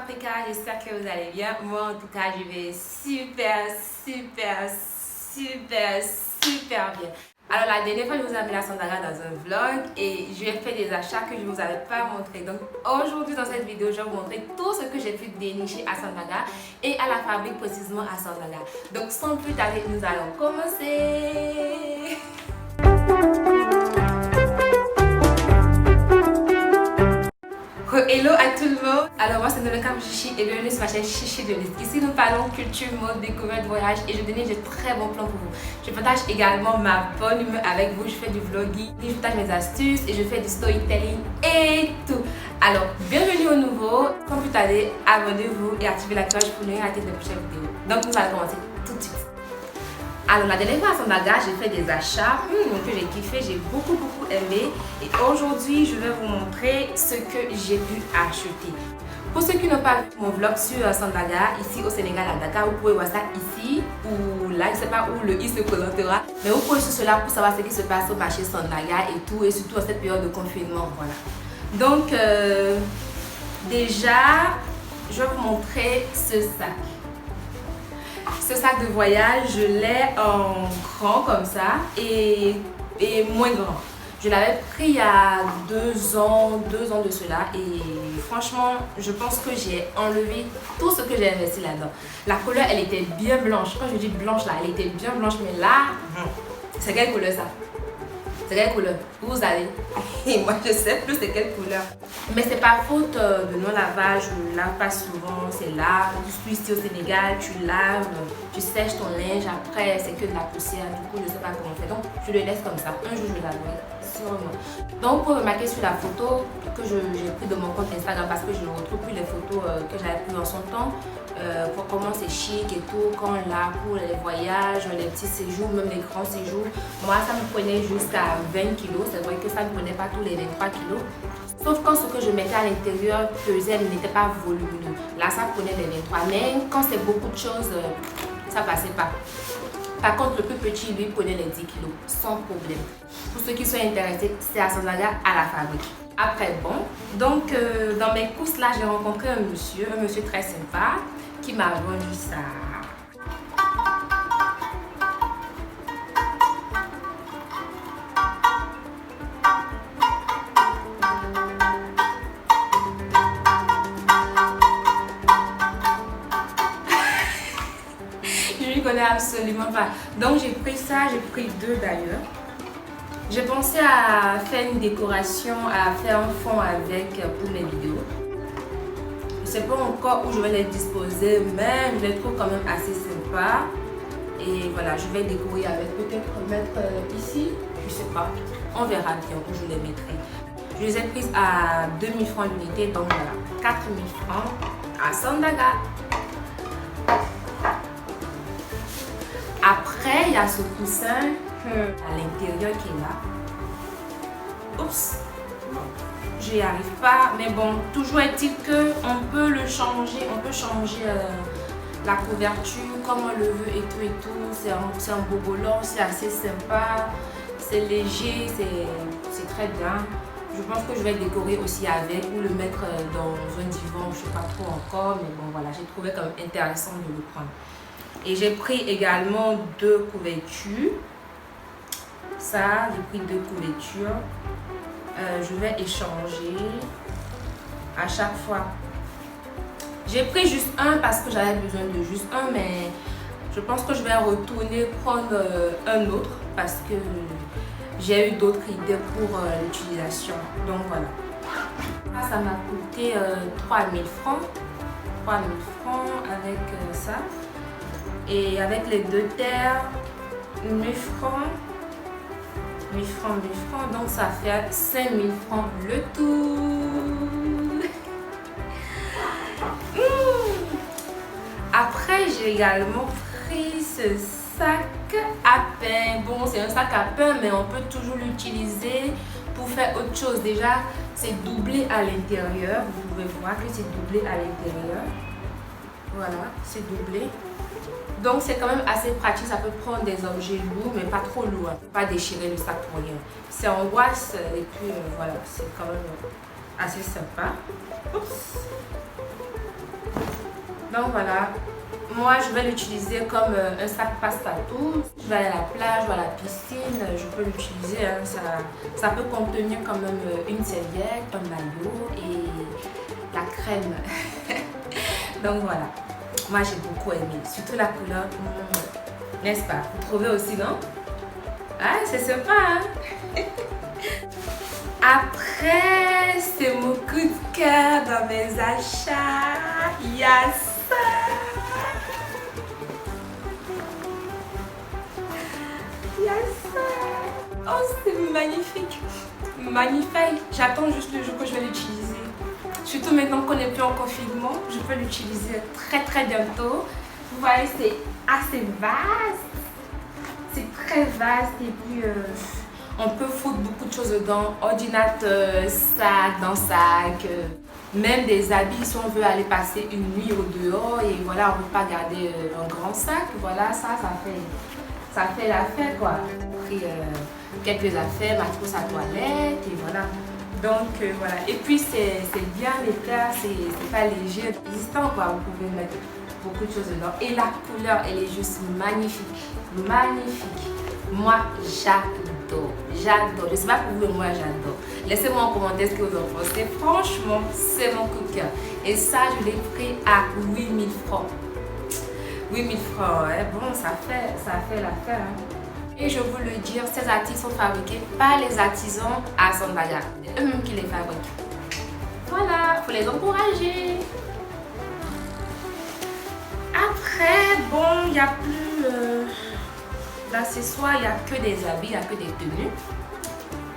Africa, j'espère que vous allez bien. Moi en tout cas je vais super bien. Alors la dernière fois je vous avais mis la Sandaga dans un vlog et j'ai fait des achats que je ne vous avais pas montré. Donc aujourd'hui dans cette vidéo je vais vous montrer tout ce que j'ai pu dénicher à Sandaga et à la fabrique précisément à Sandaga. Donc sans plus tarder nous allons commencer. Hello à tout le monde. Alors moi c'est Noloka Chichi et bienvenue sur ma chaîne Chichi de Liste. Ici nous parlons culture, mode, découverte, voyage et je donne des très bons plans pour vous. Je partage également ma bonne humeur avec vous, je fais du vlogging, je partage mes astuces et je fais du storytelling et tout. Alors bienvenue au nouveau, sans plus tarder, abonnez-vous et activez la cloche pour ne rien rater de prochaines vidéos. Donc nous allons commencer tout de suite. Alors la dernière fois à Sandaga, j'ai fait des achats que j'ai kiffé, j'ai beaucoup aimé et aujourd'hui je vais vous montrer ce que j'ai pu acheter. Pour ceux qui n'ont pas vu mon vlog sur Sandaga, ici au Sénégal à Dakar, vous pouvez voir ça ici ou là, je ne sais pas où le i se présentera, mais vous pouvez sur cela pour savoir ce qui se passe au marché Sandaga et tout, et surtout en cette période de confinement, voilà. Donc déjà, je vais vous montrer ce sac. Ce sac de voyage, je l'ai en grand comme ça et moins grand. Je l'avais pris il y a 2 ans de cela et franchement, je pense que j'ai enlevé tout ce que j'ai investi là-dedans. La couleur, elle était bien blanche. Quand je dis blanche là, elle était bien blanche, mais là, c'est quelle couleur ça? C'est quelle couleur? Vous allez. Et moi, je sais plus c'est quelle couleur. Mais c'est pas faute de non-lavage. Je ne lave pas souvent. C'est là. Je suis ici au Sénégal. Tu laves, tu sèches ton linge. Après, c'est que de la poussière. Du coup, je ne sais pas comment on fait. Donc, je le laisse comme ça. Un jour, je le laverai. Sûrement. Donc, pour remarquer sur la photo que j'ai pris de mon compte Instagram parce que je ne retrouve plus les photos que j'avais prises en son temps. Pour comment c'est chic et tout, quand là pour les voyages, les petits séjours, même les grands séjours, moi ça me prenait jusqu'à 20 kilos, c'est vrai que ça ne prenait pas tous les 23 kilos, sauf quand ce que je mettais à l'intérieur pesait n'était pas volumineux, là ça prenait les 23, mais quand c'est beaucoup de choses, ça passait pas. Par contre le plus petit lui prenait les 10 kilos, sans problème. Pour ceux qui sont intéressés, c'est à Sandaga à la fabrique. Après bon, donc dans mes courses là j'ai rencontré un monsieur très sympa qui m'a vendu ça. Je ne lui connais absolument pas. Donc j'ai pris ça, j'ai pris 2 d'ailleurs. J'ai pensé à faire une décoration, à faire un fond avec pour mes vidéos. Je ne sais pas encore où je vais les disposer, mais je les trouve quand même assez sympas. Et voilà, je vais décorer avec, peut-être mettre ici, je ne sais pas. On verra bien où je les mettrai. Je les ai prises à 2000 francs l'unité, donc voilà, 4000 francs à Sandaga. Après, il y a ce coussin à l'intérieur qui est là. Oups! J'y arrive pas, mais bon, toujours est-il qu'on peut le changer, on peut changer la couverture comme on le veut et tout. C'est un bobolant, c'est assez sympa, c'est léger, c'est très bien. Je pense que je vais décorer aussi avec ou le mettre dans un divan, je ne sais pas trop encore, mais bon voilà, j'ai trouvé quand même intéressant de le prendre. Et j'ai pris également 2 couvertures. Ça, j'ai pris 2 couvertures. Je vais échanger à chaque fois. J'ai pris juste un parce que j'avais besoin de juste un, mais je pense que je vais retourner prendre un autre parce que j'ai eu d'autres idées pour l'utilisation. Donc voilà. Ça m'a coûté 3000 francs. 3000 francs avec ça. Et avec les 2 terres, 1000 francs. 1000 francs, donc ça fait 5000 francs le tout. Après, j'ai également pris ce sac à pain. Bon, c'est un sac à pain, mais on peut toujours l'utiliser pour faire autre chose. Déjà, c'est doublé à l'intérieur. Vous pouvez voir que c'est doublé à l'intérieur. Voilà, c'est doublé. Donc c'est quand même assez pratique, ça peut prendre des objets lourds mais pas trop lourds, pas déchirer le sac pour rien. C'est en wax et puis voilà, c'est quand même assez sympa. Oups. Donc voilà, moi je vais l'utiliser comme un sac passe-partout. Je vais aller à la plage ou à la piscine, je peux l'utiliser. Hein. Ça peut contenir quand même une serviette, un maillot et la crème. Donc voilà, moi j'ai beaucoup aimé, surtout la couleur, n'est-ce pas? Vous trouvez aussi, non? Ah, c'est sympa, hein? Après, c'est mon coup de cœur dans mes achats. Il y a ça. Il y a ça. Oh, c'est magnifique. Magnifique. J'attends juste le jour que je vais l'utiliser. Surtout maintenant qu'on n'est plus en confinement, je peux l'utiliser très bientôt. Vous voyez, c'est assez vaste. C'est très vaste et puis on peut foutre beaucoup de choses dedans. Ordinateur, sac, dans sac, même des habits si on veut aller passer une nuit au dehors et voilà, on ne peut pas garder un grand sac. Voilà, ça fait l'affaire quoi. J'ai pris quelques affaires, ma trousse à toilette et voilà. Donc voilà, et puis c'est bien épais, c'est pas léger, résistant quoi, vous pouvez mettre beaucoup de choses dedans. Et la couleur, elle est juste magnifique, magnifique. Moi, j'adore, j'adore. Je sais pas pour vous, mais moi j'adore. Laissez-moi en commentaire ce que vous en pensez. Franchement, c'est mon coup de cœur. Et ça, je l'ai pris à 8000 francs. 8000 francs, ouais. Bon, ça fait l'affaire. Hein. Et je vous le dire, ces articles sont fabriqués par les artisans à Sandaga. C'est eux-mêmes qui les fabriquent. Voilà, il faut les encourager. Après, bon, il n'y a plus d'accessoires, il n'y a que des habits, il n'y a que des tenues.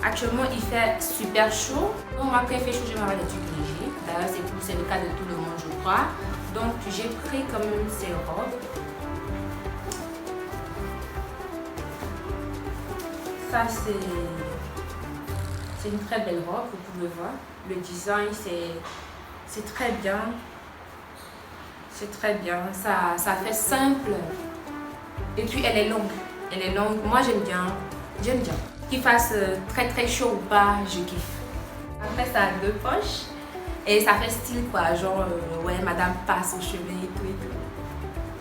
Actuellement, il fait super chaud. Donc, moi, quand il fait chaud, je vais avoir des trucs légers. D'ailleurs, c'est le cas de tout le monde, je crois. Donc, j'ai pris quand même ces robes. Ça, c'est une très belle robe, vous pouvez voir. Le design, c'est très bien. C'est très bien. Ça fait simple. Et puis, elle est longue. Elle est longue. Moi, j'aime bien. J'aime bien. Qu'il fasse très chaud ou pas, je kiffe. Après, ça a 2 poches. Et ça fait style quoi. Genre, ouais, madame passe au chevet et tout et tout.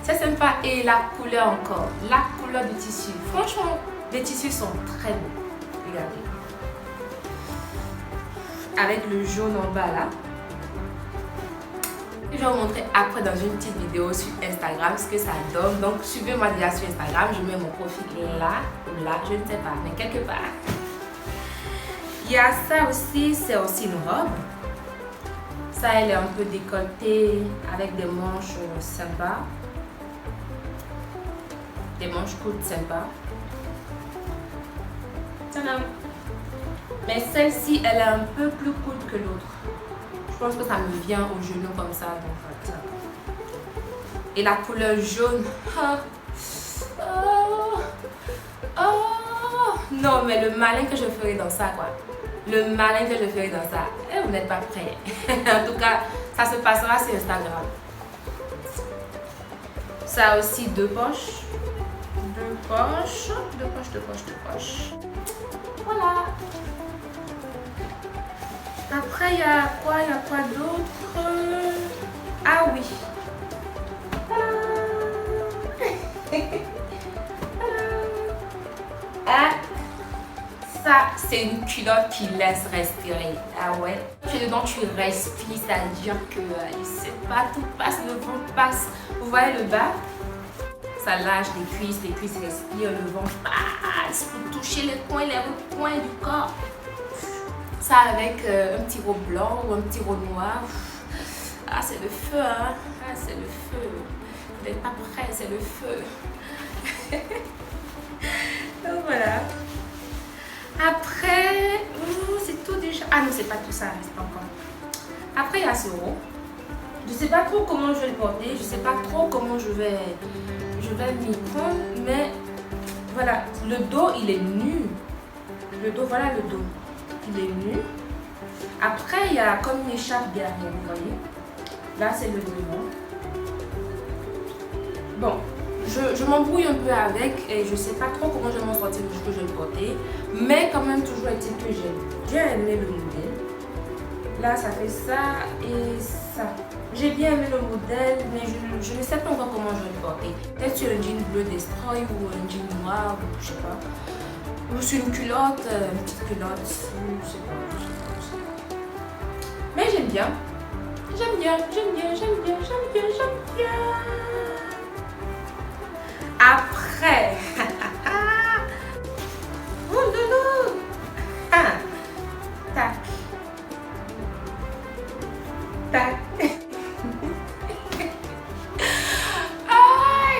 C'est sympa. Et la couleur encore. La couleur du tissu. Franchement, les tissus sont très beaux. Regardez. Avec le jaune en bas là. Je vais vous montrer après dans une petite vidéo sur Instagram ce que ça donne. Donc suivez-moi déjà sur Instagram. Je mets mon profil là ou là. Je ne sais pas, mais quelque part. Il y a ça aussi. C'est aussi une robe. Ça, elle est un peu décolletée avec des manches sympas. Des manches courtes sympas. Mais celle-ci, elle est un peu plus courte que l'autre. Je pense que ça me vient au genou comme ça. Donc, voilà. Et la couleur jaune. Oh. Non, mais le malin que je ferai dans ça, quoi. Le malin que je ferai dans ça. Et vous n'êtes pas prêts. En tout cas, ça se passera sur Instagram. Ça a aussi 2 poches. 2 poches. Voilà. Après, il y a quoi d'autre? Ah oui. Ah, ça, c'est une culotte qui laisse respirer. Ah ouais. Tu es dedans, tu respires, c'est-à-dire que, je sais pas, tout passe, le vent passe. Vous voyez le bas? Ça lâche les cuisses respirent, le vent passe pour toucher les coins, les recoins du corps. Ça avec un petit robe blanc ou un petit robe noir. Ah, c'est le feu, hein. Ah, c'est le feu. Vous n'êtes pas prêts, c'est le feu. Donc voilà. Après, c'est tout déjà. Ah non, c'est pas tout ça, c'est pas encore. Après, il y a ce haut. Je sais pas trop comment je vais le porter. Je sais pas trop comment je vais m'y prendre. Mais voilà, le dos, il est nu. Le dos, voilà le dos. Il est nu. Après, il y a comme une écharpe derrière, vous voyez. Là, c'est le devant. Bon, je m'embrouille un peu avec et je sais pas trop comment je vais m'en sortir le jour que je vais le porter. Mais quand même, toujours est-il que j'ai aimé le modèle. Là, ça fait ça et ça. J'ai bien aimé le modèle, mais je ne sais pas encore comment je vais le porter. Peut-être sur un jean bleu Destroy ou un jean noir, ou je sais pas. Ou sur une culotte, une petite culotte, je sais pas. Mais j'aime bien. J'aime bien. Après, tac, tac.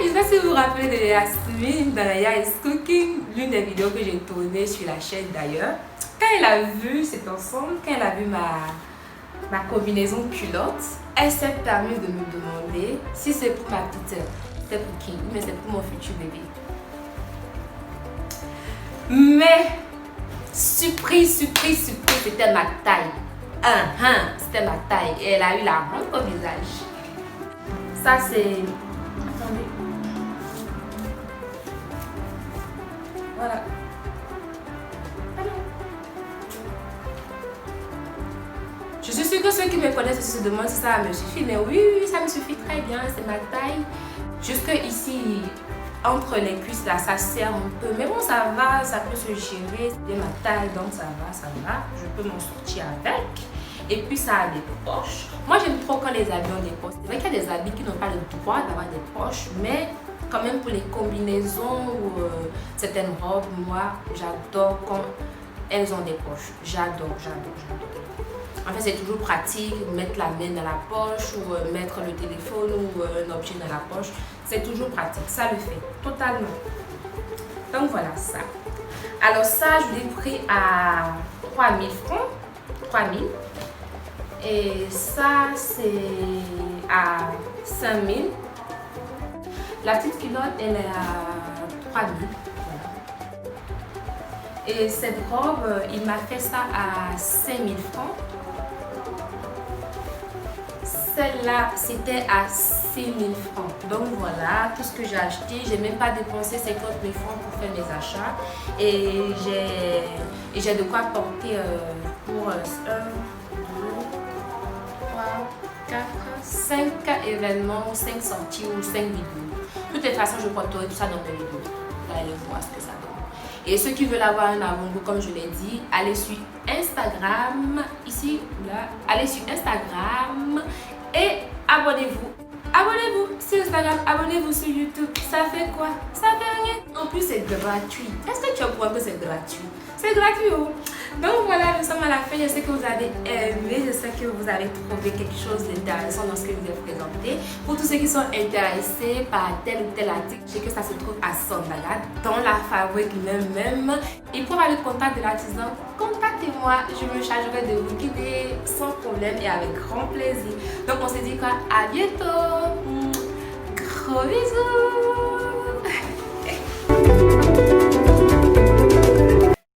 Je sais pas si vous vous rappelez de Yasmine dans la Yas Cooking, l'une des vidéos que j'ai tournées sur la chaîne d'ailleurs. Quand elle a vu cet ensemble, quand elle a vu ma combinaison culotte, elle s'est permis de me demander si c'est pour ma petite sœur. C'est pour qui? Mais c'est pour mon futur bébé. Mais, surprise, c'était ma taille. C'était ma taille. Et elle a eu la honte au visage. Ça c'est... Attendez. Voilà. Je suis sûre que ceux qui me connaissent se demandent si ça me suffit. Mais oui, ça me suffit très bien. C'est ma taille. Jusque ici, entre les cuisses là, ça serre un peu. Mais bon, ça va, ça peut se gérer. C'est ma taille, donc ça va. Je peux m'en sortir avec. Et puis ça a des poches. Moi, j'aime trop quand les habits ont des poches. C'est vrai qu'il y a des habits qui n'ont pas le droit d'avoir des poches. Mais quand même pour les combinaisons ou certaines robes, moi, j'adore quand elles ont des poches. J'adore. En fait, c'est toujours pratique, mettre la main dans la poche ou mettre le téléphone ou un objet dans la poche. C'est toujours pratique, ça le fait totalement. Donc voilà ça. Alors ça, je l'ai pris à 3000 francs. 3000. Et ça, c'est à 5000. La petite culotte, elle est à 3000. Voilà. Et cette robe, il m'a fait ça à 5000 francs. Celle-là, c'était à 6 000 francs. Donc voilà, tout ce que j'ai acheté. J'ai même pas dépensé 50 000 francs pour faire mes achats. Et j'ai de quoi porter pour 1, 2, 3, 4, 5 événements, 5 sorties ou 5 vidéos. De toute façon, je porterai tout ça dans mes vidéos. Vous allez voir ce que ça donne. Et ceux qui veulent avoir un avant-goût, comme je l'ai dit, allez sur Instagram, ici ou là, allez sur Instagram et abonnez-vous. Abonnez-vous sur Instagram, abonnez-vous sur YouTube. Ça fait quoi? Ça fait rien. En plus, c'est gratuit. Est-ce que tu es au courant que c'est gratuit? C'est gratuit, oh. Donc voilà, nous sommes à la fin. Je sais que vous avez aimé, je sais que vous avez trouvé quelque chose d'intéressant dans ce que je vous ai présenté. Pour tous ceux qui sont intéressés par tel ou tel article, je sais que ça se trouve à Sandaga, dans la fabrique même. Et pour avoir le contact de l'artisan, contactez-moi, je me chargerai de vous guider sans problème et avec grand plaisir. Donc on se dit quoi? À bientôt. Gros bisous.